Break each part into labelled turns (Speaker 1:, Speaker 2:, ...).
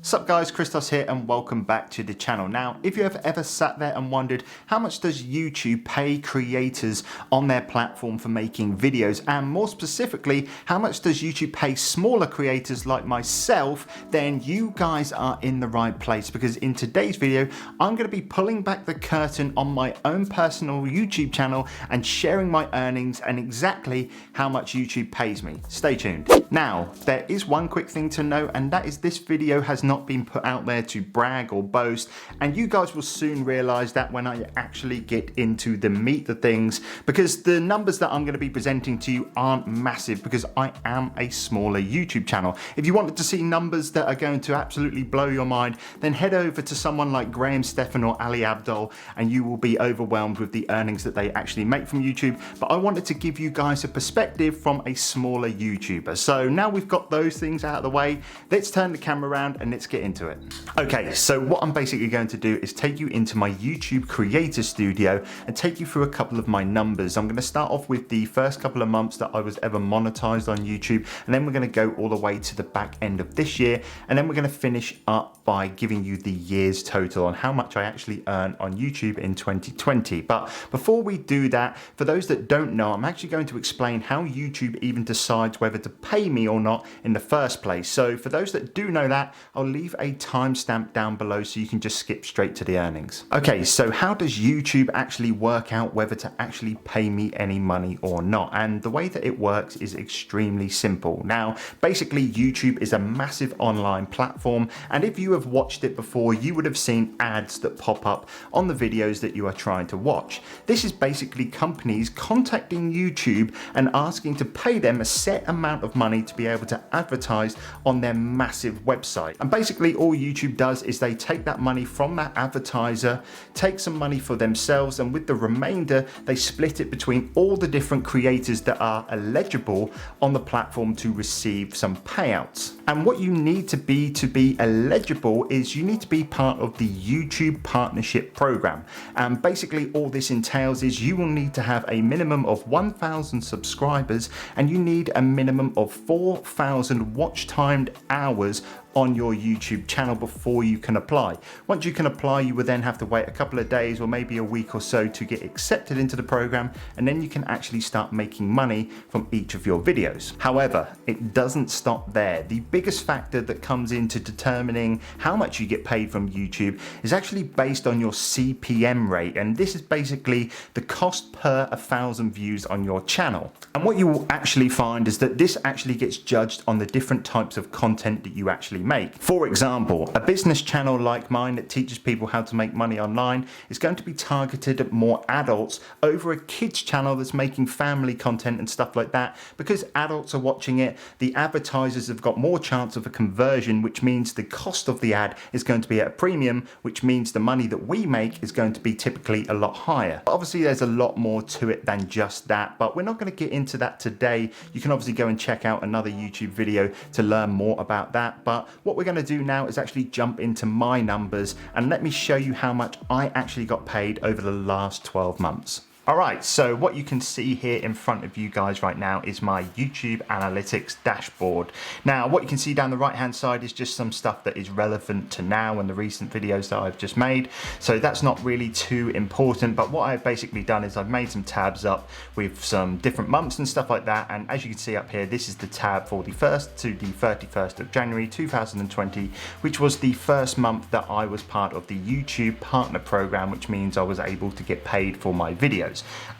Speaker 1: Sup guys, Christos here and welcome back to the channel. Now, if you have ever sat there and wondered how much does YouTube pay creators on their platform for making videos, and more specifically, how much does YouTube pay smaller creators like myself, then you guys are in the right place, because in today's video, I'm going to be pulling back the curtain on my own personal YouTube channel and sharing my earnings and exactly how much YouTube pays me. Stay tuned. Now, there is one quick thing to know, and that is this video has not been put out there to brag or boast, and you guys will soon realize that when I actually get into the meat of things, because the numbers that I'm going to be presenting to you aren't massive, because I am a smaller YouTube channel. If you wanted to see numbers that are going to absolutely blow your mind, then head over to someone like Graham Stephan or Ali Abdul and you will be overwhelmed with the earnings that they actually make from YouTube. But I wanted to give you guys a perspective from a smaller YouTuber. So now we've got those things out of the way, let's turn the camera around and let's get into it. Okay, so what I'm basically going to do is take you into my YouTube Creator Studio and take you through a couple of my numbers. I'm going to start off with the first couple of months that I was ever monetized on YouTube, and then we're going to go all the way to the back end of this year, and then we're going to finish up by giving you the year's total on how much I actually earned on YouTube in 2020. But before we do that, for those that don't know, I'm actually going to explain how YouTube even decides whether to pay me or not in the first place. So for those that do know that, I'll leave a timestamp down below so you can just skip straight to the earnings. Okay, so how does YouTube actually work out whether to actually pay me any money or not? And the way that it works is extremely simple. Now, basically YouTube is a massive online platform, and if you have watched it before, you would have seen ads that pop up on the videos that you are trying to watch. This is basically companies contacting YouTube and asking to pay them a set amount of money to be able to advertise on their massive website. And basically all YouTube does is they take that money from that advertiser, take some money for themselves, and with the remainder they split it between all the different creators that are eligible on the platform to receive some payouts. And what you need to be eligible is you need to be part of the YouTube Partnership Program. And basically all this entails is you will need to have a minimum of 1,000 subscribers, and you need a minimum of 4,000 watch timed hours on your YouTube channel before you can apply. Once you can apply, you will then have to wait a couple of days or maybe a week or so to get accepted into the program, and then you can actually start making money from each of your videos. However, it doesn't stop there. The biggest factor that comes into determining how much you get paid from YouTube is actually based on your CPM rate, and this is basically the cost per 1,000 views on your channel. And what you will actually find is that this actually gets judged on the different types of content that you actually make. For example, a business channel like mine that teaches people how to make money online is going to be targeted at more adults over a kids channel that's making family content and stuff like that. Because adults are watching it, the advertisers have got more chance of a conversion, which means the cost of the ad is going to be at a premium, which means the money that we make is going to be typically a lot higher. But obviously there's a lot more to it than just that, but we're not going to get into that today. You can obviously go and check out another YouTube video to learn more about that, but what we're going to do now is actually jump into my numbers and let me show you how much I actually got paid over the last 12 months. Alright, so what you can see here in front of you guys right now is my YouTube Analytics dashboard. Now, what you can see down the right hand side is just some stuff that is relevant to now and the recent videos that I've just made. So that's not really too important, but what I've basically done is I've made some tabs up with some different months and stuff like that. And as you can see up here, this is the tab for the 1st to the 31st of January 2020, which was the first month that I was part of the YouTube Partner Program, which means I was able to get paid for my videos.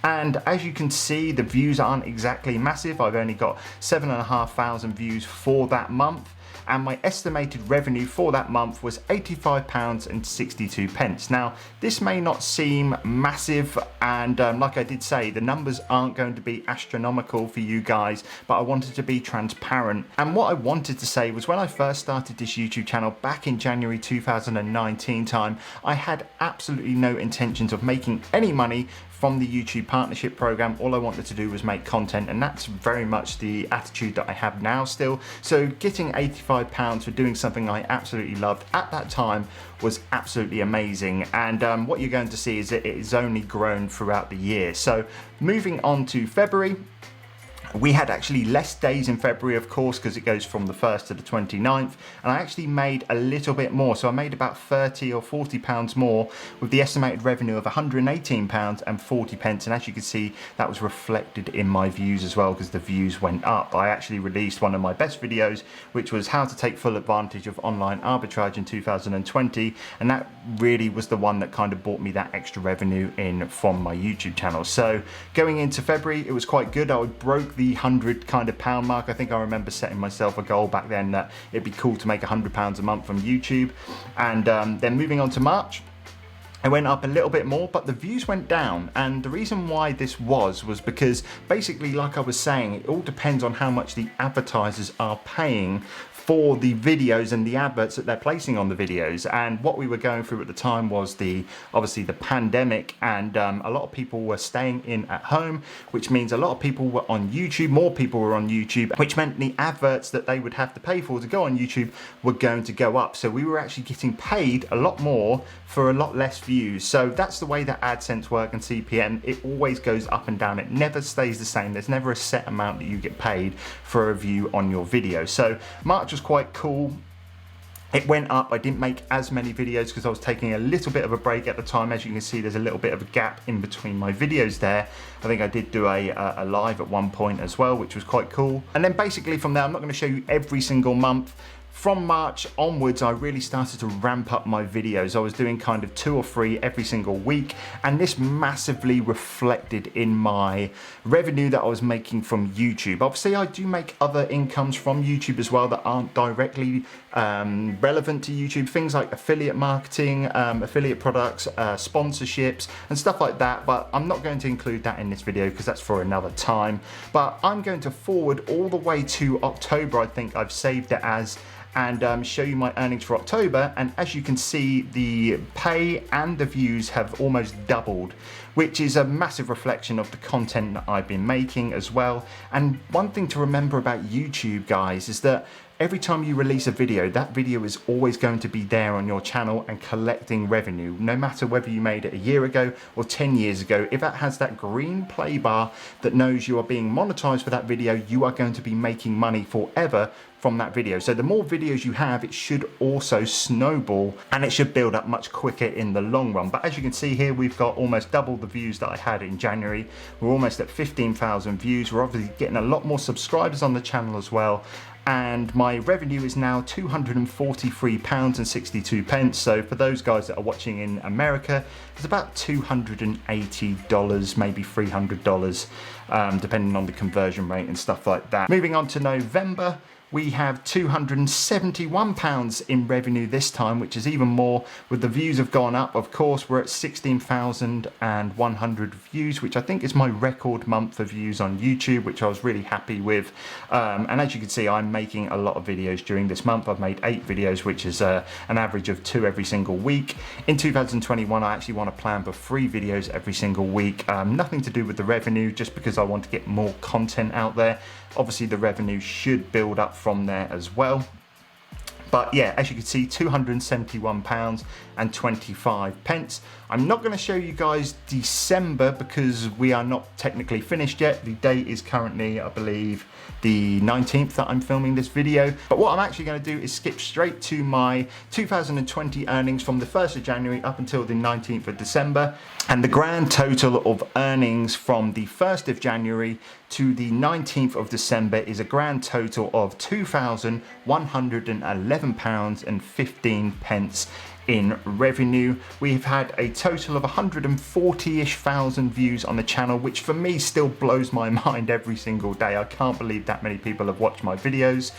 Speaker 1: And as you can see, the views aren't exactly massive. I've only got 7,500 views for that month, and my estimated revenue for that month was £85.62. Now, this may not seem massive, and like I did say, the numbers aren't going to be astronomical for you guys, but I wanted to be transparent. And what I wanted to say was when I first started this YouTube channel back in January 2019 time, I had absolutely no intentions of making any money from the YouTube Partnership Program. All I wanted to do was make content, and that's very much the attitude that I have now still. So getting £85 for doing something I absolutely loved at that time was absolutely amazing. And what you're going to see is that it has only grown throughout the year. So moving on to February, We had actually less days in February, of course, because it goes from the 1st to the 29th, and I actually made a little bit more. So I made about 30 or 40 pounds more, with the estimated revenue of 118 pounds and 40 pence. And as you can see, that was reflected in my views as well, because the views went up. I actually released one of my best videos, which was how to take full advantage of online arbitrage in 2020, and that really was the one that kind of brought me that extra revenue in from my YouTube channel. So going into February, it was quite good. I broke the £100 kind of pound mark. I think I remember setting myself a goal back then that it'd be cool to make £100 a month from YouTube. And then moving on to March, it went up a little bit more, but the views went down. And the reason why this was because basically, like I was saying, it all depends on how much the advertisers are paying for the videos and the adverts that they're placing on the videos. And what we were going through at the time was obviously the pandemic, and a lot of people were staying in at home, which means a lot of people were on YouTube, more people were on YouTube, which meant the adverts that they would have to pay for to go on YouTube were going to go up. So we were actually getting paid a lot more for a lot less views. So that's the way that AdSense work and CPM. It always goes up and down. It never stays the same. There's never a set amount that you get paid for a view on your video. So March was quite cool. It went up. I didn't make as many videos because I was taking a little bit of a break at the time. As you can see, there's a little bit of a gap in between my videos there. I think I did do a live at one point as well, which was quite cool. And then basically from there, I'm not going to show you every single month. From March onwards, I really started to ramp up my videos. I was doing kind of 2 or 3 every single week, and this massively reflected in my revenue that I was making from YouTube. Obviously, I do make other incomes from YouTube as well that aren't directly relevant to YouTube. Things like affiliate marketing, affiliate products, sponsorships, and stuff like that. But I'm not going to include that in this video because that's for another time. But I'm going to forward all the way to October, I think I've saved it as, and show you my earnings for October. And as you can see, the pay and the views have almost doubled, which is a massive reflection of the content that I've been making as well. And one thing to remember about YouTube, guys, is that every time you release a video, that video is always going to be there on your channel and collecting revenue. No matter whether you made it a year ago or 10 years ago, if it has that green play bar that knows you are being monetized for that video, you are going to be making money forever from that video. So the more videos you have, it should also snowball, and it should build up much quicker in the long run. But as you can see here, we've got almost double the views that I had in January. We're almost at 15,000 views. We're obviously getting a lot more subscribers on the channel as well. And my revenue is now £243.62. So for those guys that are watching in America, it's about $280, maybe $300, depending on the conversion rate and stuff like that. Moving on to November, we have £271 in revenue this time, which is even more. With the views have gone up, of course. We're at 16,100 views, which I think is my record month for views on YouTube, which I was really happy with. And as you can see, I'm making a lot of videos during this month. I've made 8 videos, which is an average of 2 every single week. In 2021, I actually want to plan for 3 videos every single week. Nothing to do with the revenue, just because I want to get more content out there. Obviously, the revenue should build up from there as well. But yeah, as you can see, £271.25. I'm not going to show you guys December because we are not technically finished yet. The date is currently, I believe, the 19th that I'm filming this video. But what I'm actually going to do is skip straight to my 2020 earnings from the 1st of January up until the 19th of December. And the grand total of earnings from the 1st of January to the 19th of December is a grand total of £2,111.15 in revenue. We've had a total of 140-ish thousand views on the channel, which for me still blows my mind every single day. I can't believe that many people have watched my videos.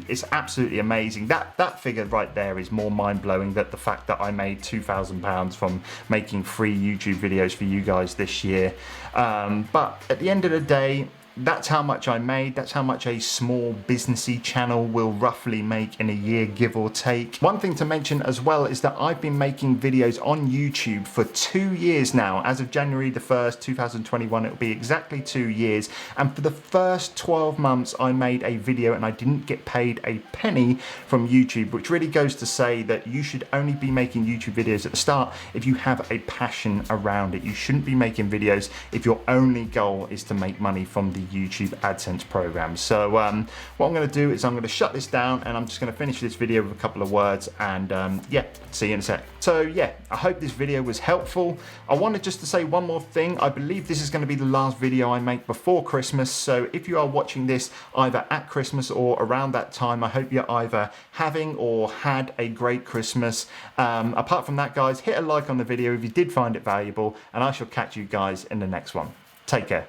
Speaker 1: It's absolutely amazing. That figure right there is more mind-blowing than the fact that I made £2,000 from making free YouTube videos for you guys this year. But at the end of the day, that's how much I made. That's how much a small businessy channel will roughly make in a year, give or take. One thing to mention as well is that I've been making videos on YouTube for 2 years now. As of January the 1st, 2021, it'll be exactly 2 years. And for the first 12 months, I made a video and I didn't get paid a penny from YouTube, which really goes to say that you should only be making YouTube videos at the start if you have a passion around it. You shouldn't be making videos if your only goal is to make money from the YouTube AdSense program. So what I'm going to do is I'm going to shut this down, and I'm just going to finish this video with a couple of words, and yeah, see you in a sec. So yeah, I hope this video was helpful. I wanted just to say one more thing. I believe this is going to be the last video I make before Christmas, so if you are watching this either at Christmas or around that time, I hope you're either having or had a great Christmas. Apart from that, guys, hit a like on the video if you did find it valuable, and I shall catch you guys in the next one. Take care.